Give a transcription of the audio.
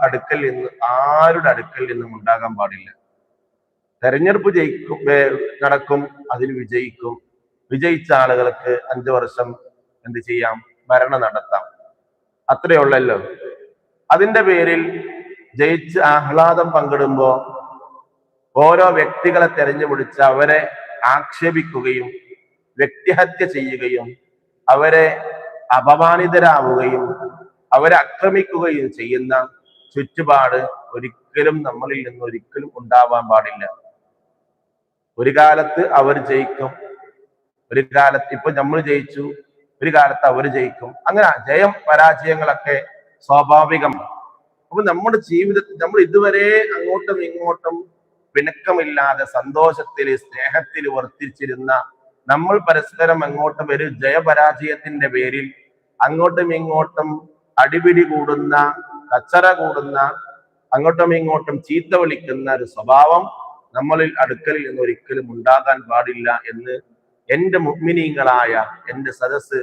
അടുക്കൽ നിന്ന് ആരുടെ അടുക്കൽ നിന്നും ഉണ്ടാകാൻ പാടില്ല. തെരഞ്ഞെടുപ്പ് നടക്കും, അതിൽ വിജയിക്കും. വിജയിച്ച ആളുകൾക്ക് 5 വർഷം എന്ത് ചെയ്യാം? ഭരണം നടത്താം. അത്രയുള്ളല്ലോ. അതിന്റെ പേരിൽ ജയിച്ച് ആഹ്ലാദം പങ്കിടുമ്പോ ഓരോ വ്യക്തികളെ തെരഞ്ഞുപിടിച്ച് അവരെ ആക്ഷേപിക്കുകയും വ്യക്തിഹത്യ ചെയ്യുകയും അവരെ അപമാനിതരാവുകയും അവരെ ആക്രമിക്കുകയും ചെയ്യുന്ന ചുറ്റുപാട് ഒരിക്കലും നമ്മളിൽ നിന്ന് ഒരിക്കലും ഉണ്ടാവാൻ പാടില്ല. ഒരു കാലത്ത് അവർ ജയിക്കും, ഒരു കാലത്ത് ഇപ്പൊ നമ്മൾ ജയിച്ചു, ഒരു കാലത്ത് അവർ ജയിക്കും. അങ്ങനെ ജയം പരാജയങ്ങളൊക്കെ സ്വാഭാവികമാണ്. അപ്പൊ നമ്മുടെ ജീവിതത്തിൽ നമ്മൾ ഇതുവരെ അങ്ങോട്ടും ഇങ്ങോട്ടും പിണക്കമില്ലാതെ സന്തോഷത്തിൽ സ്നേഹത്തിൽ വർത്തിച്ചിരുന്ന നമ്മൾ പരസ്പരം അങ്ങോട്ടും ഒരു ജയപരാജയത്തിന്റെ പേരിൽ അങ്ങോട്ടും ഇങ്ങോട്ടും അടിപിടി കൂടുന്ന, കച്ചറ കൂടുന്ന, അങ്ങോട്ടും ഇങ്ങോട്ടും ചീത്ത വിളിക്കുന്ന ഒരു സ്വഭാവം നമ്മളിൽ അടുക്കലിൽ നിന്ന് ഒരിക്കലും ഉണ്ടാകാൻ പാടില്ല എന്ന് എന്റെ മുഅ്മിനീങ്ങളായ എന്റെ സദസ്സ്